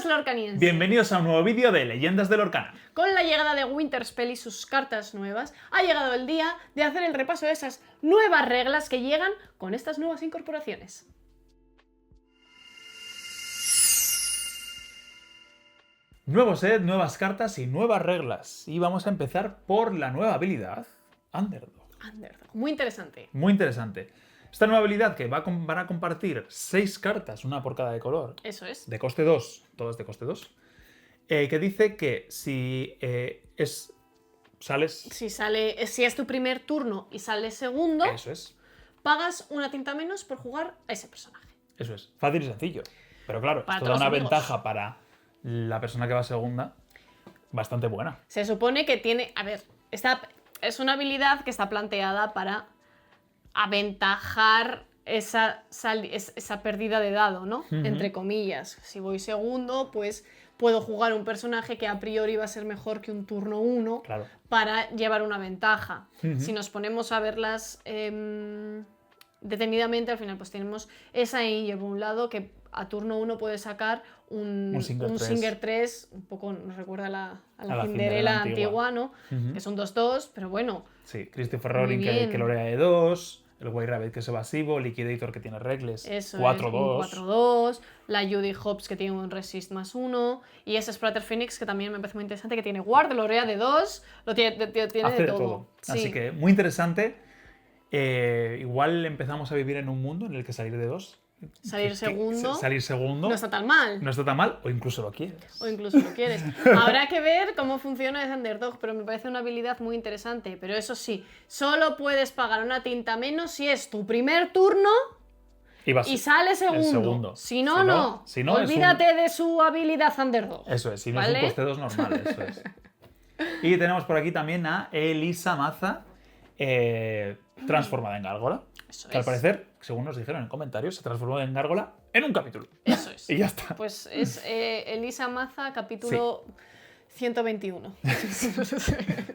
Leyendas lorcanienses. Bienvenidos a un nuevo vídeo de Leyendas de Lorcana. Con la llegada de Winterspell y sus cartas nuevas, ha llegado el día de hacer el repaso de esas nuevas reglas que llegan con estas nuevas incorporaciones. Nuevo set, nuevas cartas y nuevas reglas. Y vamos a empezar por la nueva habilidad Underdog. Underdog. Muy interesante. Muy interesante. Esta nueva habilidad que van a compartir 6 cartas, una por cada de color. Eso es. De coste 2, todas de coste 2. Que dice que si sales... Si es tu primer turno y sales segundo, Eso es. pagas una tinta menos por jugar a ese personaje. Eso es. Fácil y sencillo. Pero claro, Para esto da todos una los amigos. ventaja para la persona que va segunda bastante buena. Se supone que tiene... A ver, es una habilidad que está planteada para aventajar esa pérdida de dado, ¿no? Entre comillas. Si voy segundo, pues puedo jugar un personaje que a priori va a ser mejor que un turno 1 Claro. para llevar una ventaja. Si nos ponemos a verlas detenidamente, al final pues tenemos esa Angel por un lado que a turno 1 puede sacar un Singer 3, un poco nos recuerda a la Cinderella antigua, ¿no? Que son 2-2, pero bueno. Sí, Christopher Rolling que lorea de 2, el White Rabbit que es evasivo, Liquidator que tiene Reckless, 4-2. 4-2, la Judy Hobbs que tiene un Resist +1, y ese Splatter Phoenix que también me parece muy interesante, que tiene Ward, lorea de 2, lo tiene Hace de todo. Sí. Así que muy interesante. Igual empezamos a vivir en un mundo en el que salir de 2. Salir segundo no está tan mal. No está tan mal, o incluso lo quieres. O incluso lo quieres. Habrá que ver cómo funciona ese Underdog, pero me parece una habilidad muy interesante. Pero eso sí, solo puedes pagar una tinta menos si es tu primer turno y sale segundo. Si no, no. Olvídate de su habilidad Underdog. Eso es, si no ¿vale? es un coste 2 normal, eso es. Y tenemos por aquí también a Elisa Maza, transformada en gárgola. Eso Que al es. parecer, según nos dijeron en comentarios, se transformó en gárgola en un capítulo. Eso es. Y ya está. Pues es Elisa Maza, capítulo 121.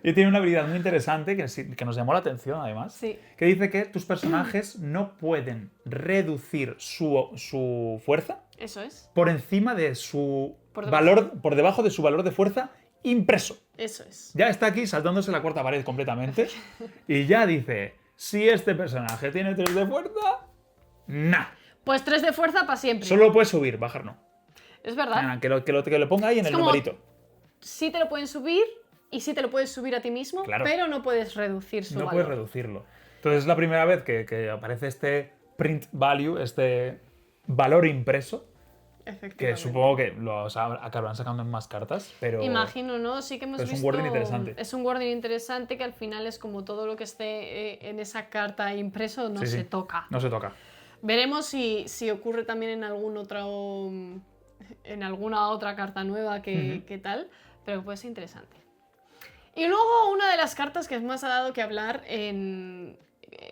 Y tiene una habilidad muy interesante que nos llamó la atención, además. Sí. Que dice que tus personajes no pueden reducir su fuerza Eso es. por encima de su Por debajo. valor, por debajo de su valor de fuerza impreso. Eso es. Ya está aquí saltándose la cuarta pared completamente. Y ya dice, si este personaje tiene 3 de fuerza, nah. Pues 3 de fuerza para siempre. Solo lo puedes subir, bajar no. Es verdad. Nada, que lo ponga ahí en el como- numerito. Sí te lo pueden subir y sí te lo puedes subir a ti mismo, Claro. pero no puedes reducir su No valor. puedes reducirlo. Entonces es la primera vez que aparece este print value, este valor impreso, que Efectivamente. supongo que lo acabarán sacando en más cartas, pero... Imagino, ¿no? Sí que hemos Pero es un visto... wording interesante. Es un wording interesante que al final es como todo lo que esté en esa carta impreso no Sí, se sí. toca. No se toca. Veremos si ocurre también en en alguna otra carta nueva que tal, pero puede ser interesante. Y luego una de las cartas que más ha dado que hablar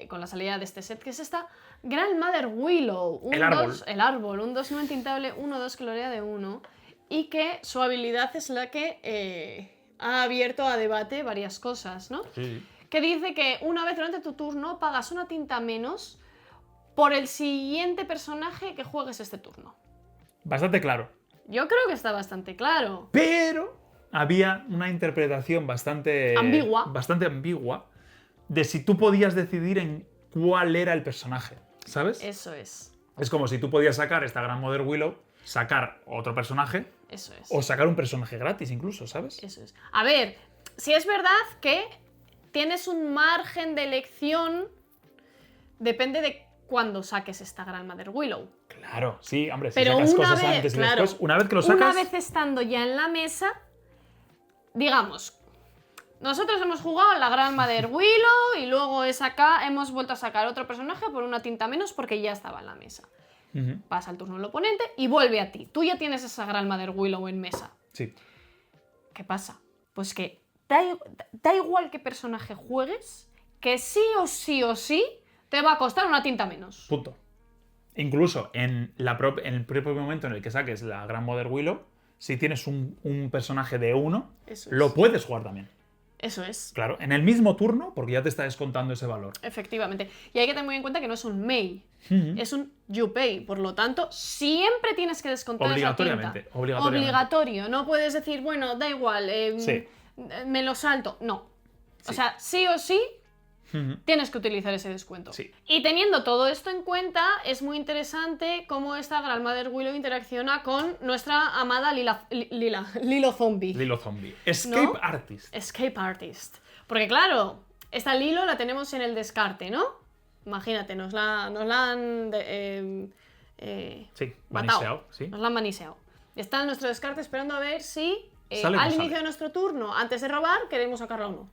con la salida de este set, que es esta Grandmother Willow. El árbol. El árbol, un 2 no intintable, 1-2 que lorea de 1, y que su habilidad es la que ha abierto a debate varias cosas, ¿no? Sí. Que dice que una vez durante tu turno pagas una tinta menos por el siguiente personaje que juegues este turno. Bastante claro. Yo creo que está bastante claro. Pero había una interpretación bastante ambigua de si tú podías decidir en cuál era el personaje, ¿sabes? Eso es. Es como si tú podías sacar esta Grandmother Willow, sacar otro personaje Eso es. o sacar un personaje gratis incluso, ¿sabes? Eso es. A ver, si es verdad que tienes un margen de elección, depende de cuándo saques esta Grandmother Willow. Claro, sí, hombre, si Pero sacas una cosas vez, antes y claro, después, una vez que lo sacas... Una vez estando ya en la mesa, digamos, nosotros hemos jugado la Grandmother Willow y luego hemos vuelto a sacar otro personaje por una tinta menos porque ya estaba en la mesa. Ujú, Pasa el turno del oponente y vuelve a ti. Tú ya tienes esa Grandmother Willow en mesa. sí. ¿Qué pasa? Pues que da igual qué personaje juegues, que sí o sí te va a costar una tinta menos. Punto. Incluso en el propio momento en el que saques la Grandmother Willow, si tienes un personaje de 1, Eso es. lo puedes jugar también. Eso es. Claro, en el mismo turno, porque ya te está descontando ese valor. Efectivamente. Y hay que tener muy en cuenta que no es un may, es un you pay. Por lo tanto, siempre tienes que descontar esa tinta. Obligatorio. No puedes decir, bueno, da igual, me lo salto. No. O sea, sí o sí, tienes que utilizar ese descuento. Sí. Y teniendo todo esto en cuenta, es muy interesante cómo esta Grandmother Willow interacciona con nuestra amada Lilo Zombie. Lilo Zombie. Escape Artist. Escape Artist. Porque claro, esta Lilo la tenemos en el descarte, ¿no? Imagínate, nos la han maniseado. Sí. Nos la han maniseado. Está en nuestro descarte esperando a ver si al inicio de nuestro turno, antes de robar, queremos sacarla o no.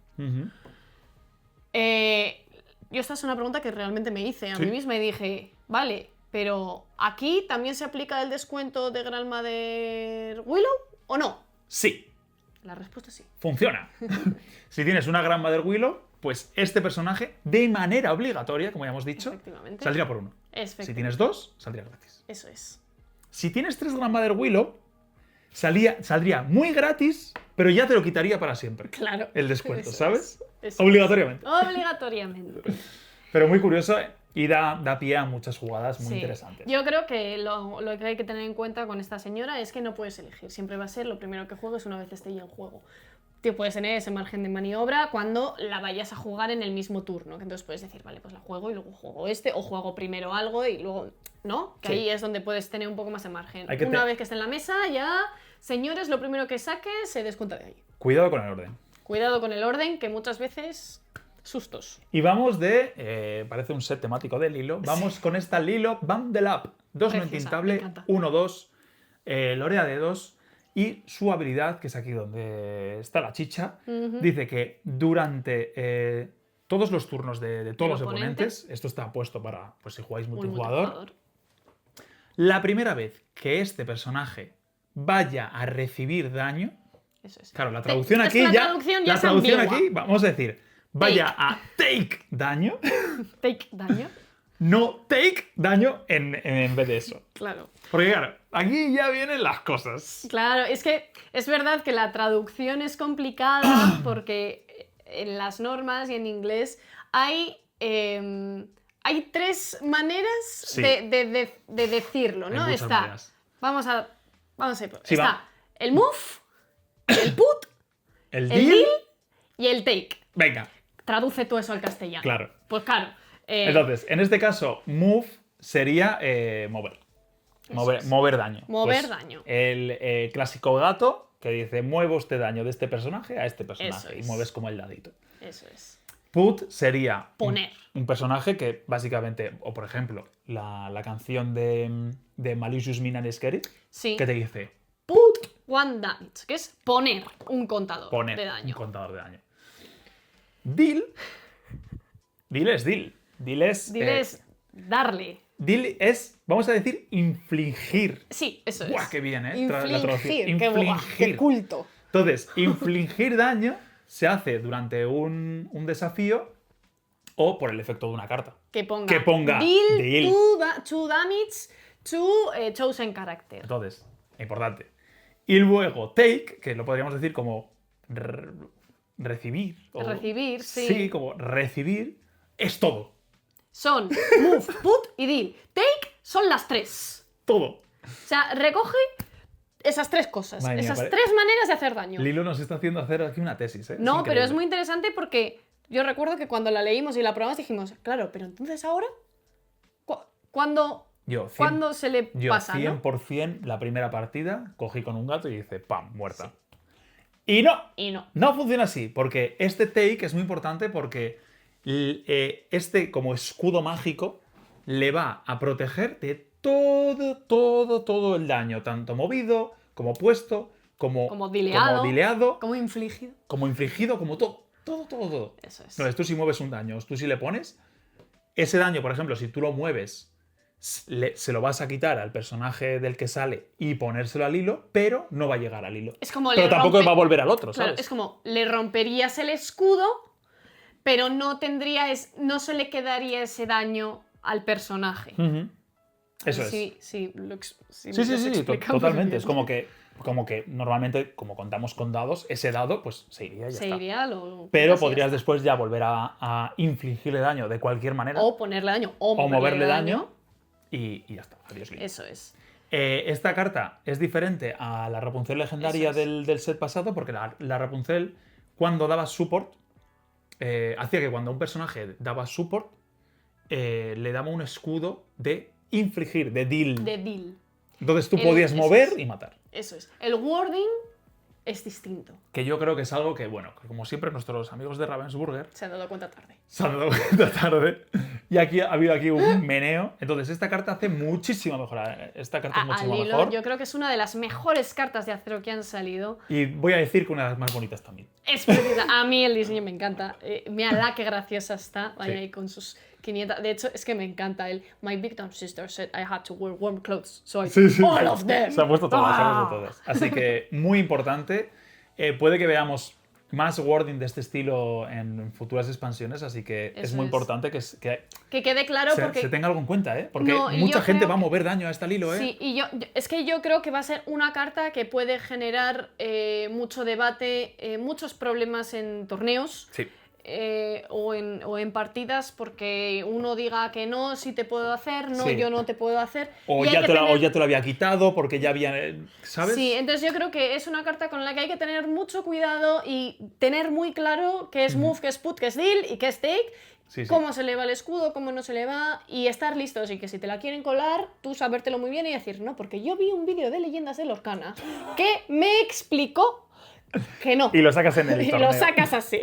Yo esta es una pregunta que realmente me hice a mí misma y dije, vale, pero ¿aquí también se aplica el descuento de Grandmother Willow o no? Sí. La respuesta es sí. Funciona. Si tienes una Grandmother Willow, pues este personaje, de manera obligatoria, como ya hemos dicho, saldría por 1. Si tienes 2, saldría gratis. Eso es. Si tienes 3 Grandmother Willow, saldría muy gratis, pero ya te lo quitaría para siempre. Claro. El descuento, ¿sabes? Obligatoriamente. Pero muy curioso y da pie a muchas jugadas muy interesantes. Yo creo que lo que hay que tener en cuenta con esta señora es que no puedes elegir. Siempre va a ser lo primero que juegues una vez esté ya en juego. Tú puedes tener ese margen de maniobra cuando la vayas a jugar en el mismo turno. Que entonces puedes decir, vale, pues la juego y luego juego o juego primero algo y luego... ¿No? Que ahí es donde puedes tener un poco más de margen. Una vez que esté en la mesa, ya, señores, lo primero que saques se descuenta de ahí. Cuidado con el orden. Cuidado con el orden, que muchas veces... sustos. Y vamos parece un set temático de Lilo. Vamos con esta Lilo Bundle Up. 2 no intintable, 1-2, Lorea de 2. Y su habilidad, que es aquí donde está la chicha, dice que durante todos los turnos de todos los oponentes, esto está puesto para pues, si jugáis multijugador, la primera vez que este personaje vaya a recibir daño, eso es. Claro, la traducción aquí la traducción aquí, vamos a decir, vaya a take daño. Take daño. No take daño en vez de eso. Claro. Porque claro, aquí ya vienen las cosas. Claro, es que es verdad que la traducción es complicada porque en las normas y en inglés hay 3 maneras de decirlo, ¿no? Está. Vamos a ir. Sí, está el move, el put, el deal y el take. Venga. Traduce tú eso al castellano. Claro. Pues claro. Entonces, en este caso, move sería mover. Mover daño. Mover daño. El clásico gato que dice, muevo este daño de este personaje a este personaje. Y mueves como el dadito. Eso es. Put sería poner. Un personaje que básicamente, o por ejemplo, la canción de Malicious Mean and Scary, que te dice, put 1 damage, que es poner un contador de daño. Un contador de daño. Deal es deal. Deal es darle. Deal es, vamos a decir, infligir. Sí, eso es. ¡Buah, qué bien, ¿eh? Infligir. Qué culto. Entonces, infligir daño se hace durante un desafío o por el efecto de una carta. Que ponga deal to damage to chosen character. Entonces, importante. Y luego take, que lo podríamos decir como recibir. Recibir, sí. Sí, como recibir, es todo. Son move, put y deal. Take son las 3. Todo. O sea, recoge esas 3 cosas. Madre mía, 3 maneras de hacer daño. Lilo nos está haciendo hacer aquí una tesis, ¿eh? No, pero es muy interesante porque yo recuerdo que cuando la leímos y la probamos dijimos, claro, pero entonces ahora, ¿cuándo se le pasa? Yo 100% ¿no? La primera partida cogí con un gato y dice, ¡pam!, muerta. Sí. Y no funciona así, porque este take es muy importante porque este como escudo mágico le va a proteger de todo el daño, tanto movido, como puesto, como dileado, como infligido, como todo. Eso es. Entonces tú si mueves un daño, tú si le pones, ese daño, por ejemplo, si tú lo mueves, se lo vas a quitar al personaje del que sale y ponérselo al hilo, pero no va a llegar al hilo. Pero tampoco va a volver al otro, ¿sabes? Claro, es como, le romperías el escudo, pero no se le quedaría ese daño al personaje. Eso es. Sí, totalmente. Es como que como que normalmente, como contamos con dados, ese dado pues se iría y ya se está. Iría, pero podrías después ya volver a infligirle daño de cualquier manera. O ponerle daño, o moverle daño. Y ya está. Adiós, Link. Eso es. Esta carta es diferente a la Rapunzel legendaria del set pasado, porque la Rapunzel, cuando daba support, hacía que cuando un personaje daba support, le daba un escudo de infligir, de deal. De deal. Entonces tú podías mover y matar. Eso es. El wording es distinto. Que yo creo que es algo que, bueno, como siempre nuestros amigos de Ravensburger se han dado cuenta tarde. Y aquí ha habido un meneo. Entonces esta carta hace muchísimo mejor. Esta carta es muchísimo mejor. Yo creo que es una de las mejores cartas de acero que han salido. Y voy a decir que una de las más bonitas también. Es preciosa. A mí el diseño me encanta. Mira la que graciosa está. Vaya ahí con sus 500. De hecho, es que me encanta el My Big Dumb Sister said I had to wear warm clothes, so I took all of them. Se han puesto todas, Así que muy importante. Puede que veamos más wording de este estilo en futuras expansiones, así que es muy importante que quede claro porque se tenga algo en cuenta, ¿eh? Porque mucha gente va a mover daño a este Lilo, ¿eh? Sí, y es que yo creo que va a ser una carta que puede generar mucho debate, muchos problemas en torneos. Sí. O en partidas, porque uno diga que no, sí te puedo hacer, no, yo no te puedo hacer. O ya te lo había quitado porque ya había... ¿Sabes? Sí, entonces yo creo que es una carta con la que hay que tener mucho cuidado y tener muy claro qué es move, qué es put, qué es deal y qué es take. Cómo se le va el escudo, cómo no se le va, y estar listos. Y que si te la quieren colar, tú sabértelo muy bien y decir, no, porque yo vi un vídeo de Leyendas de Lorcana que me explicó que no. Y lo sacas en el torneo. Y lo sacas así.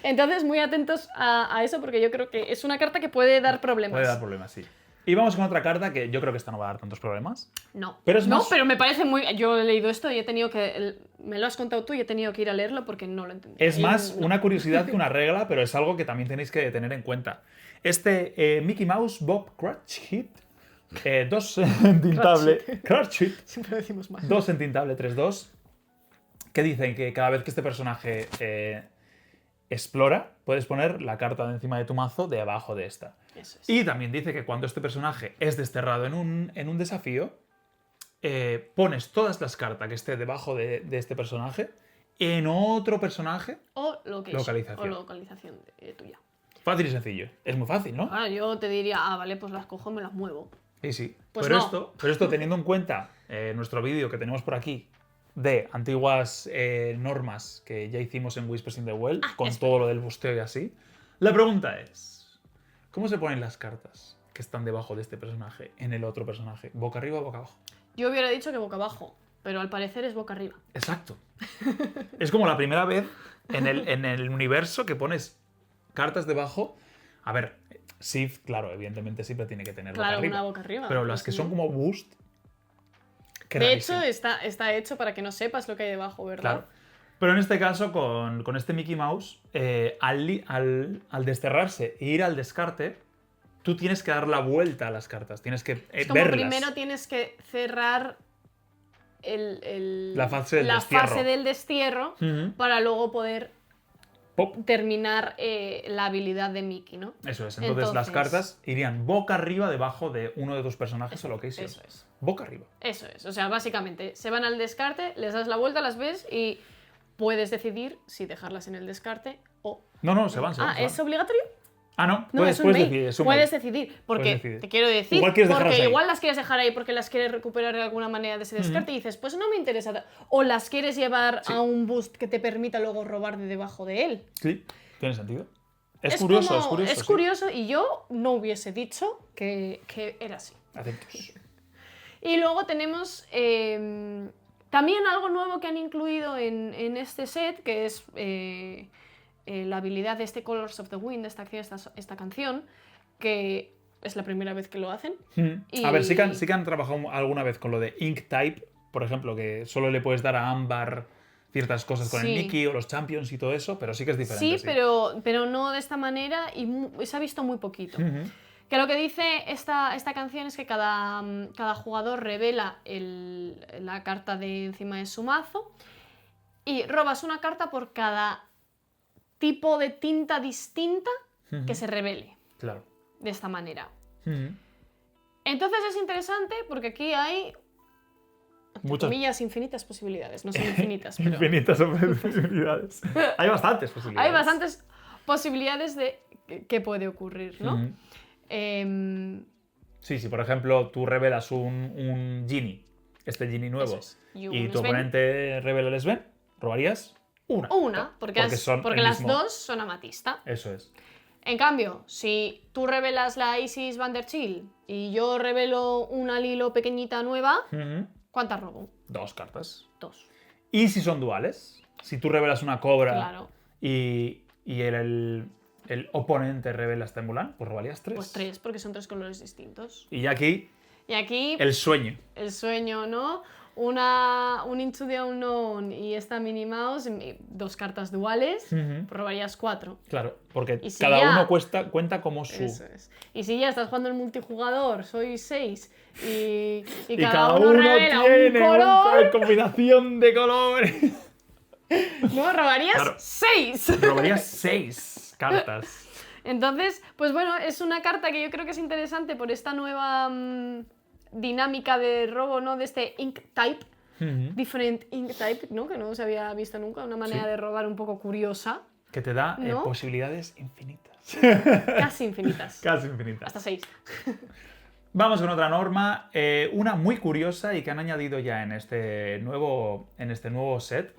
Entonces, muy atentos a eso, porque yo creo que es una carta que puede dar problemas. Puede dar problemas, sí. Y vamos con otra carta que yo creo que esta no va a dar tantos problemas. No. Pero pero me parece muy... Yo he leído esto y he tenido que... Me lo has contado tú y he tenido que ir a leerlo porque no lo entendí. Es más una curiosidad que una regla, pero es algo que también tenéis que tener en cuenta. Mickey Mouse Bob Cratchit Hit. 2 en tintable. Cratchit. Siempre decimos mal. 2 en tintable, 3-2. Que dicen que cada vez que este personaje explora, puedes poner la carta de encima de tu mazo debajo de esta. Eso es. Y también dice que cuando este personaje es desterrado en un desafío, pones todas las cartas que esté debajo de este personaje en otro personaje o localización. O localización tuya. Fácil y sencillo. Es muy fácil, ¿no? Yo te diría, vale, pues las cojo, me las muevo. Sí. Pues pero, no. esto teniendo en cuenta nuestro vídeo que tenemos por aquí de antiguas normas que ya hicimos en Whispers in the Well, con todo lo del busteo y así. La pregunta es, ¿cómo se ponen las cartas que están debajo de este personaje en el otro personaje? ¿Boca arriba o boca abajo? Yo hubiera dicho que boca abajo, pero al parecer es boca arriba. Exacto. Es como la primera vez en el universo que pones cartas debajo. A ver, Sith, claro, evidentemente siempre tiene que tener boca arriba. Una boca arriba. Pero las que son como boost... De hecho, está hecho para que no sepas lo que hay debajo, ¿verdad? Claro. Pero en este caso, con este Mickey Mouse, al desterrarse e ir al descarte, tú tienes que dar la vuelta a las cartas. Tienes que es como verlas. Primero tienes que cerrar la fase del destierro para luego poder terminar la habilidad de Mickey, ¿no? Eso es. Entonces las cartas irían boca arriba debajo de uno de tus personajes o location. Eso es. Boca arriba. Eso es. O sea, básicamente se van al descarte, les das la vuelta, las ves y puedes decidir si dejarlas en el descarte o... No, se van. ¿Es obligatorio? No, puedes decidir. Puedes decidir, porque te quiero decir, igual las quieres dejar ahí porque las quieres recuperar de alguna manera de ese descarte y dices, pues no me interesa. O las quieres llevar a un boost que te permita luego robar de debajo de él. Sí, tiene sentido. Es curioso y yo no hubiese dicho que era así. Atentos. Y luego tenemos también algo nuevo que han incluido en este set, que es la habilidad de este Colors of the Wind, esta canción, que es la primera vez que lo hacen. A ver, sí que han trabajado alguna vez con lo de Ink Type, por ejemplo, que solo le puedes dar a Ámbar ciertas cosas con el Mickey o los Champions y todo eso, pero sí que es diferente. Sí. Pero no de esta manera y se ha visto muy poquito. Que lo que dice esta canción es que cada jugador revela la carta de encima de su mazo y robas una carta por cada tipo de tinta distinta que se revele. Claro. De esta manera. Entonces es interesante porque aquí hay Muchas comillas, infinitas posibilidades. No son infinitas, pero... infinitas posibilidades. Hay bastantes posibilidades. Hay bastantes posibilidades de qué puede ocurrir, ¿no? Sí, por ejemplo tú revelas un Genie, este Genie nuevo, y tu oponente revela el Sven, robarías una. Porque las dos son amatista. Eso es. En cambio, si tú revelas la Isis Van der Chill y yo revelo una Lilo pequeñita nueva, ¿cuántas robo? 2 cartas. 2. ¿Y si son duales? Si tú revelas una Cobra claro. y el oponente revela esta Mulan, pues robarías 3. Pues 3, porque son 3 colores distintos. Y aquí el sueño, ¿no? Un Into the Unknown y esta Minnie Mouse, 2 cartas duales, pues robarías 4. Claro, porque cada uno cuenta como su... Eso es. Y si ya estás jugando el multijugador, sois 6 y cada uno revela tiene un color... una combinación de colores. No, robarías 6. Robarías 6 cartas. Entonces, pues bueno, es una carta que yo creo que es interesante por esta nueva dinámica de robo, ¿no? De este ink type, different ink type, ¿no? Que no se había visto nunca, una manera de robar un poco curiosa. Que te da posibilidades infinitas. Casi infinitas. Casi infinitas. Hasta 6. Vamos con otra norma, una muy curiosa y que han añadido ya en este nuevo set,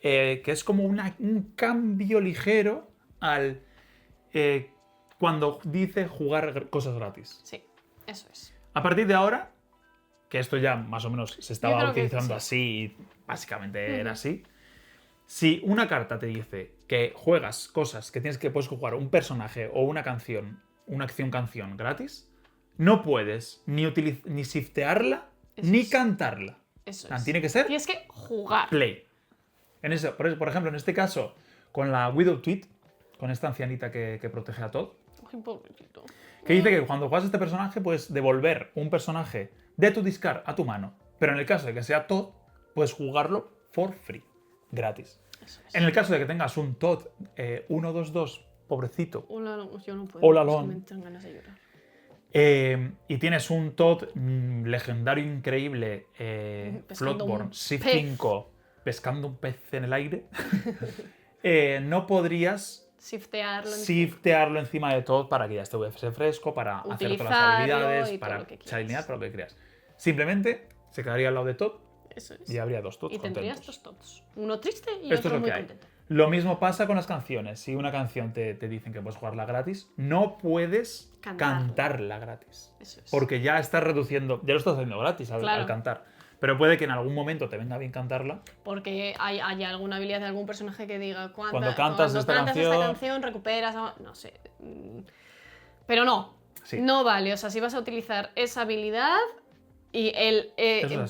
que es como un cambio ligero al cuando dice jugar cosas gratis. Sí, eso es. A partir de ahora, que esto ya más o menos se estaba utilizando sí. así, y básicamente era así, si una carta te dice que juegas cosas que puedes jugar un personaje o una canción, una acción-canción gratis, no puedes ni shiftearla ni cantarla. Eso es. Tiene que ser... Tienes que jugar. Play. Por ejemplo, en este caso, con la Widow Tweet, con esta ancianita que protege a Todd, que dice que cuando juegas a este personaje puedes devolver un personaje de tu discard a tu mano, pero en el caso de que sea Todd, puedes jugarlo for free, gratis. Eso es. En el caso de que tengas un Todd 1-2-2, pobrecito, yo no puedo, all alone, me entran ganas de llorar. Y tienes un Todd legendario increíble, Floatborn, Shift 5, pescando un pez en el aire, no podrías shiftearlo encima de Todd para que ya esté fresco, para hacer todas las habilidades, para alinear, para lo que quieras. Simplemente se quedaría al lado de Todd. Eso es. Y habría 2 Todds. Y tendrías contentos. 2 Todds. Uno triste y Esto otro es lo muy que hay. contento. Lo mismo pasa con las canciones. Si una canción te dicen que puedes jugarla gratis, no puedes cantarla gratis. Eso es. Porque ya estás reduciendo, ya lo estás haciendo gratis al cantar. Pero puede que en algún momento te venga bien cantarla. Porque haya alguna habilidad de algún personaje que diga cuando cantas esta canción recuperas, no sé. Pero no, no vale. O sea, si vas a utilizar esa habilidad y el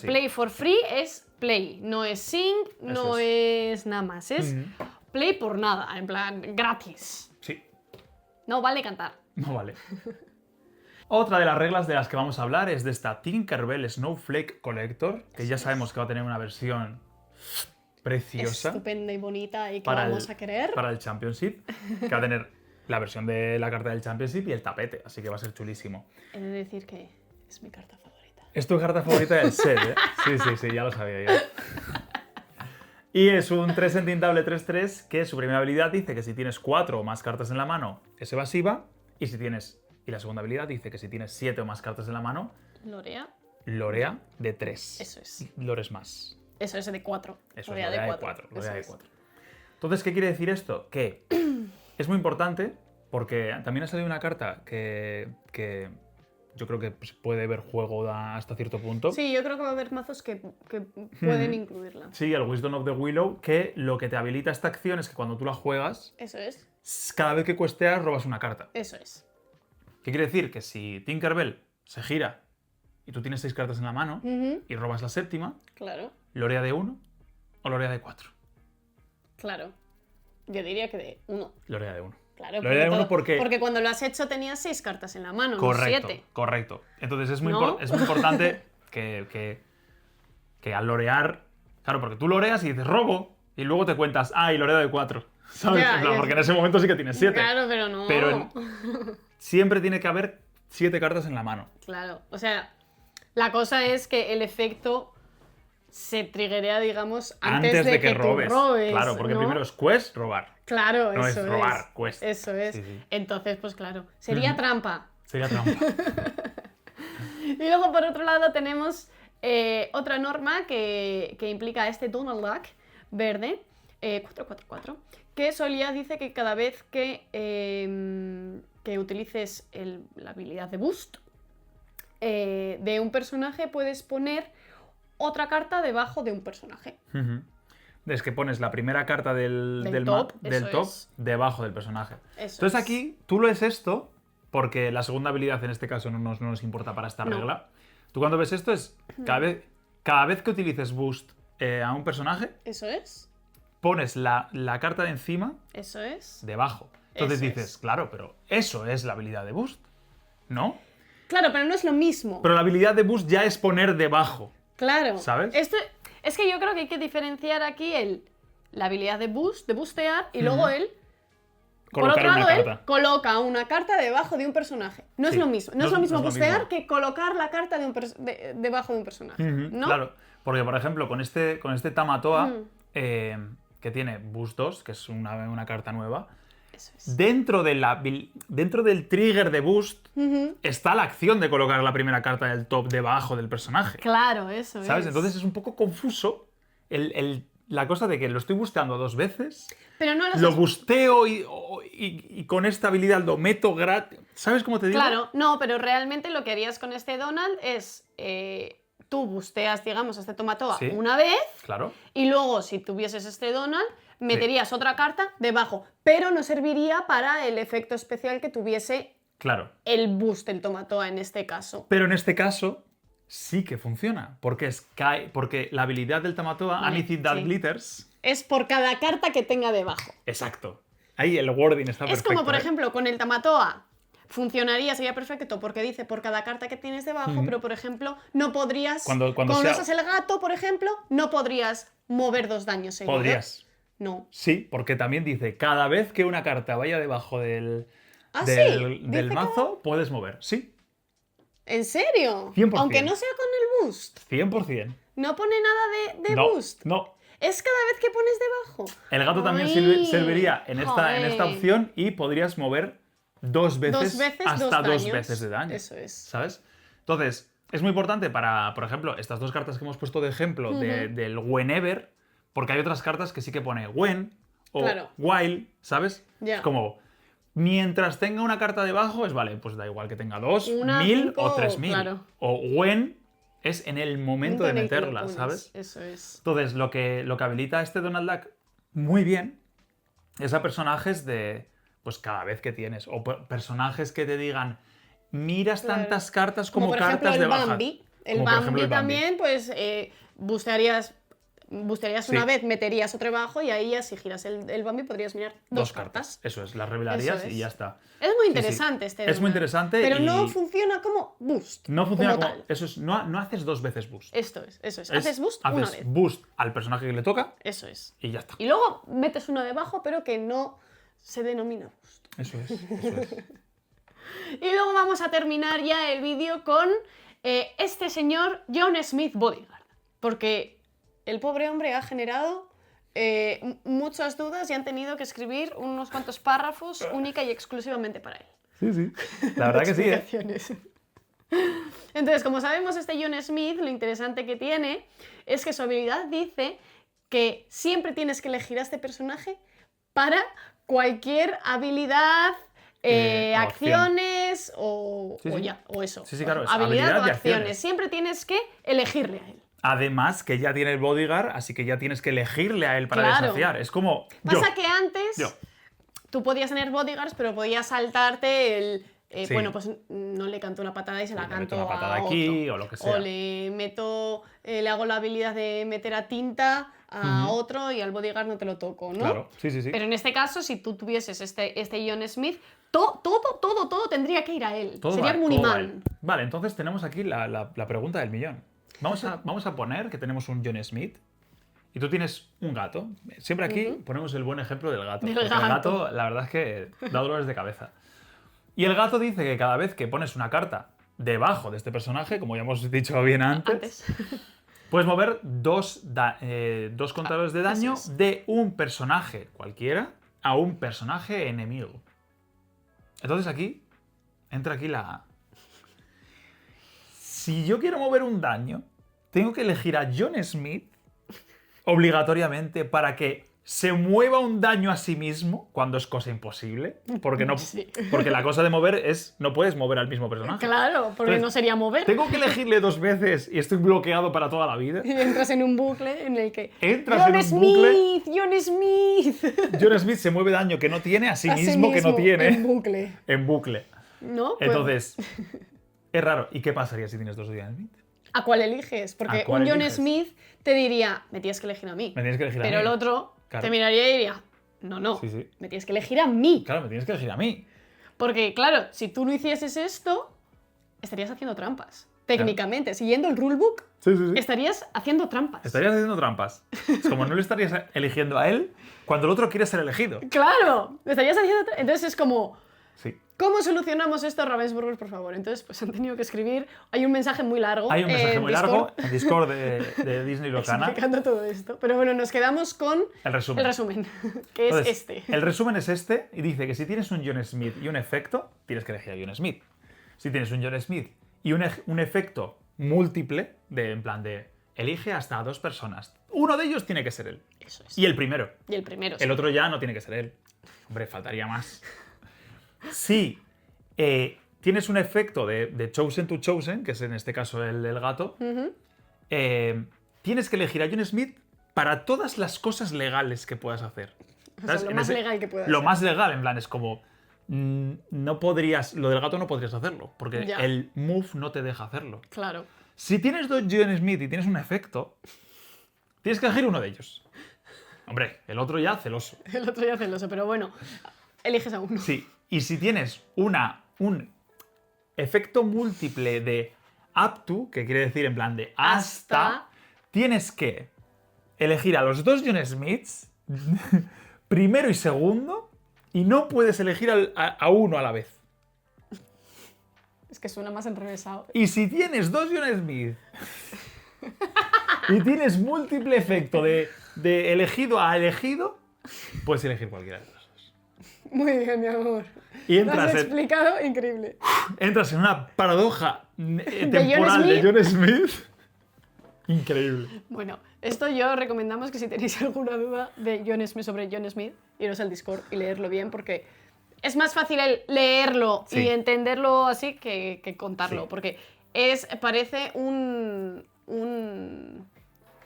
play for free es play. No es sync, no es nada más. Es play por nada, en plan, gratis. Sí. No vale cantar. No vale. Otra de las reglas de las que vamos a hablar es de esta Tinkerbell Snowflake Collector, que ya sabemos que va a tener una versión preciosa. Estupenda y bonita y que vamos a querer. Para el Championship, que va a tener la versión de la carta del Championship y el tapete, así que va a ser chulísimo. He de decir que es mi carta favorita. Es tu carta favorita del set, ¿eh? Sí, ya lo sabía yo. Y es un 3 entintable 3-3 que su primera habilidad dice que si tienes 4 o más cartas en la mano es evasiva, y la segunda habilidad dice que si tienes 7 o más cartas en la mano, Lorea de 3. Eso es. Lores más. Eso es de 4. Eso es Lorea de 4. Entonces, ¿qué quiere decir esto? Que es muy importante porque también ha salido una carta que yo creo que puede ver juego hasta cierto punto. Sí, yo creo que va a haber mazos que pueden incluirla. Sí, el Wisdom of the Willow, que lo que te habilita esta acción es que cuando tú la juegas, eso es, cada vez que cuesteas robas una carta. Eso es. ¿Qué quiere decir? Que si Tinkerbell se gira y tú tienes 6 cartas en la mano y robas la séptima, claro, ¿Lorea de 1 o Lorea de 4? Claro, yo diría que de 1. Lorea de 1. Claro, Lorea de 1 porque cuando lo has hecho tenías 6 cartas en la mano, correcto, no 7. Correcto. Entonces es muy importante que al lorear, claro, porque tú loreas y dices robo y luego te cuentas, y loreo de 4, ¿sabes? Porque en ese momento sí que tienes 7. Claro, pero no. Pero siempre tiene que haber 7 cartas en la mano. Claro, o sea, la cosa es que el efecto se triggerea, digamos, antes de que robes. Tú robes. Claro, porque ¿no? primero es quest, robar. Claro, no eso es robar, quest. Eso es. Sí. Entonces, pues claro, sería trampa. Sería trampa. Y luego, por otro lado, tenemos otra norma que implica este Donald Duck verde, 444, que solía dice que cada vez que utilices la habilidad de boost de un personaje, puedes poner otra carta debajo de un personaje. Es que pones la primera carta del top debajo del personaje. Entonces aquí tú lees esto, porque la segunda habilidad en este caso no nos importa para esta regla. Tú cuando ves esto es cada vez que utilices boost a un personaje, eso es, pones la carta de encima, eso es, debajo. Entonces dices, claro, pero eso es la habilidad de boost, ¿no? Claro, pero no es lo mismo. Pero la habilidad de boost ya es poner debajo. Claro. ¿Sabes? Esto, es que yo creo que hay que diferenciar aquí la habilidad de boost, de boostear, y luego por otro lado, él coloca una carta debajo de un personaje. No es lo mismo. No es lo mismo bustear que colocar la carta debajo de un personaje. ¿No? Claro, porque por ejemplo, con este Tamatoa, que tiene Boost 2, que es una carta nueva, eso es. Dentro del trigger de Boost está la acción de colocar la primera carta del top debajo del personaje. Claro, eso ¿sabes? Entonces es un poco confuso la cosa de que lo estoy busteando 2 veces, pero no lo busteo y con esta habilidad lo meto gratis. ¿Sabes cómo te digo? Claro, no, pero realmente lo que harías con este Donald es tú busteas, digamos, a este Tamatoa una vez, claro, y luego si tuvieses este Donald meterías otra carta debajo, pero no serviría para el efecto especial que tuviese el boost del Tamatoa en este caso. Pero en este caso sí que funciona, porque la habilidad del Tamatoa, Amethyst That Glitters, es por cada carta que tenga debajo. Exacto. Ahí el wording está perfecto. Es como, por ejemplo, con el Tamatoa funcionaría, sería perfecto, porque dice por cada carta que tienes debajo, pero, por ejemplo, no podrías... Cuando usas el gato, por ejemplo, no podrías mover 2 daños seguidos. ¿Podrías? No. Sí, porque también dice, cada vez que una carta vaya debajo del mazo, puedes mover. Sí. ¿En serio? 100%. Aunque no sea con el boost. 100%. No pone nada de boost. No. Es cada vez que pones debajo. El gato también serviría en esta opción y podrías mover 2 veces hasta 2 veces de daño. Eso es. ¿Sabes? Entonces, es muy importante para, por ejemplo, estas 2 cartas que hemos puesto de ejemplo del whenever, porque hay otras cartas que sí que pone when o while, ¿sabes? Es como, mientras tenga una carta debajo, vale, pues da igual que tenga 2, 1000 o 3000. Claro. O when es en el momento de meterla, ¿sabes? Eso es. Entonces, lo que habilita este Donald Duck muy bien es a personajes de, pues cada vez que tienes, o personajes que te digan, miras tantas cartas como cartas de baja. El Bambi también, pues bustearías una vez, meterías otro debajo y ahí ya si giras el Bambi podrías mirar 2 cartas. Eso es, las revelarías y ya está. Es muy interesante este. Es muy interesante. Pero no funciona como boost. No funciona como eso es, no haces 2 veces boost. Eso es. Haces boost una vez. Boost al personaje que le toca. Eso es. Y ya está. Y luego metes uno debajo, pero que no se denomina boost. Eso es. Y luego vamos a terminar ya el vídeo con este señor John Smith Bodyguard. Porque el pobre hombre ha generado muchas dudas y han tenido que escribir unos cuantos párrafos única y exclusivamente para él. Sí. La verdad que sí, Entonces, como sabemos, este John Smith, lo interesante que tiene es que su habilidad dice que siempre tienes que elegir a este personaje para cualquier habilidad, acciones o eso. Sí, claro. Habilidad o acciones. Siempre tienes que elegirle a él. Además, que ya tiene el bodyguard, así que ya tienes que elegirle a él para desafiar. Es como. Pasa que antes tú podías tener bodyguards, pero podías saltarte el. Bueno, pues no le canto una patada y se la canto una patada a aquí otro. O lo que sea. O le hago la habilidad de meter a tinta a otro y al bodyguard no te lo toco, ¿no? Claro, sí. Pero en este caso, si tú tuvieses este John Smith, todo tendría que ir a él. Sería como un imán. Vale, entonces tenemos aquí la pregunta del millón. Vamos a poner que tenemos un John Smith y tú tienes un gato. Siempre aquí ponemos el buen ejemplo del gato. Porque el gato, la verdad es que da dolores de cabeza. Y el gato dice que cada vez que pones una carta debajo de este personaje, como ya hemos dicho bien antes. Puedes mover dos contadores de daño de un personaje cualquiera a un personaje enemigo. Entonces entra aquí la... Si yo quiero mover un daño, tengo que elegir a John Smith obligatoriamente para que se mueva un daño a sí mismo cuando es cosa imposible. Porque la cosa de mover es... No puedes mover al mismo personaje. Claro, porque entonces, no sería mover. Tengo que elegirle 2 veces y estoy bloqueado para toda la vida. Y entras en un bucle en el que... John Smith. John Smith se mueve daño que no tiene a sí mismo que no tiene. En bucle. ¿No? Entonces, es raro. ¿Y qué pasaría si tienes 2 John Smith? ¿A cuál eliges? Porque un John Smith te diría, me tienes que elegir a mí. Pero el otro te miraría y diría, no, me tienes que elegir a mí. Claro, me tienes que elegir a mí. Porque, claro, si tú no hicieses esto, estarías haciendo trampas. Técnicamente, siguiendo el rulebook, estarías haciendo trampas. Estarías haciendo trampas. Es como no le estarías eligiendo a él cuando el otro quiere ser elegido. Claro, estarías haciendo... Entonces es como... Sí. ¿Cómo solucionamos esto, Ravensburgers, por favor? Entonces, pues han tenido que escribir... Hay un mensaje muy largo. Hay un mensaje muy largo en Discord de Disney Locana. Explicando todo esto. Pero bueno, nos quedamos con el resumen. Que es Entonces, este. El resumen es este y dice que si tienes un John Smith y un efecto, tienes que elegir a John Smith. Si tienes un John Smith y un efecto múltiple, en plan de elige hasta 2 personas. Uno de ellos tiene que ser él. Eso es. Y el primero. El otro ya no tiene que ser él. Hombre, faltaría más. Si tienes un efecto de Chosen to Chosen, que es en este caso el gato, tienes que elegir a John Smith para todas las cosas legales que puedas hacer. ¿Sabes? O sea, lo más legal que puedas hacer. Lo más legal, en plan, es como... No podrías... Lo del gato no podrías hacerlo, porque el move no te deja hacerlo. Claro. Si tienes 2 John Smith y tienes un efecto, tienes que elegir uno de ellos. Hombre, el otro ya celoso. Pero bueno, eliges a uno. Sí. Y si tienes un efecto múltiple de up to, que quiere decir en plan de hasta, tienes que elegir a los 2 John Smiths, primero y segundo, y no puedes elegir a uno a la vez. Es que suena más enrevesado. Y si tienes 2 John Smith y tienes múltiple efecto de elegido a elegido, puedes elegir cualquiera de los 2. Muy bien, mi amor. Y lo has explicado increíble. Entras en una paradoja temporal de John Smith. Increíble. Bueno, esto yo recomendamos que si tenéis alguna duda de sobre John Smith, iros al Discord y leerlo bien, porque es más fácil leerlo y entenderlo así que contarlo, porque parece un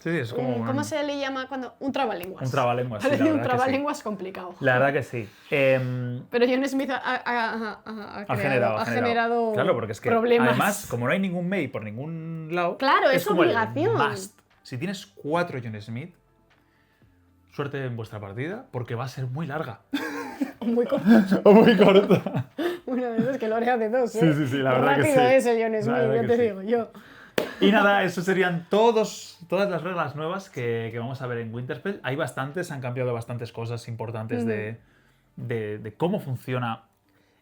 Sí, es como ¿cómo se le llama cuando? Un trabalenguas. Un trabalenguas, sí, Parece un trabalenguas complicado. La verdad que sí. Pero John Smith ha generado claro, porque es que problemas. Además, como no hay ningún May por ningún lado... Claro, es como obligación. Si tienes 4 John Smith, suerte en vuestra partida, porque va a ser muy larga. O muy corta. O muy corta. Una de esas que lo haría de 2, ¿eh? Sí, la verdad que sí. Rápido es el John Smith, ya te digo yo. Y nada, eso serían todas las reglas nuevas que vamos a ver en Winterfell. Hay bastantes, han cambiado bastantes cosas importantes de cómo funciona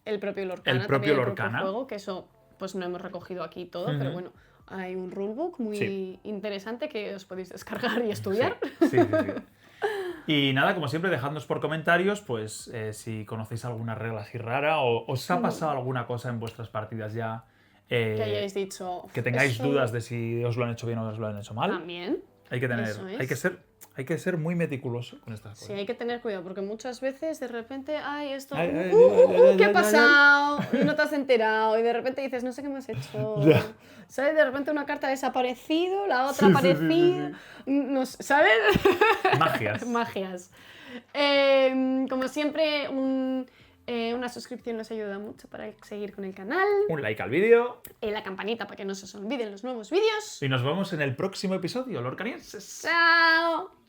el propio Lorcana. El propio juego, que eso pues no hemos recogido aquí todo, pero bueno, hay un rulebook muy interesante que os podéis descargar y estudiar. Sí. Y nada, como siempre, dejadnos por comentarios, pues si conocéis alguna regla así rara o os ha pasado alguna cosa en vuestras partidas ya. Que hayáis dicho. Que tengáis dudas de si os lo han hecho bien o os lo han hecho mal. También. Hay que ser muy meticuloso con estas cosas. Sí, hay que tener cuidado, porque muchas veces de repente, ¿qué ha pasado? Y no te has enterado, y de repente dices, no sé qué me has hecho. ¿Sabes? De repente una carta ha desaparecido, la otra ha aparecido. No, ¿sabes? Magias. Como siempre, una suscripción nos ayuda mucho para seguir con el canal. Un like al vídeo. La campanita para que no se os olviden los nuevos vídeos. Y nos vemos en el próximo episodio, lorcanienses. ¡Chao!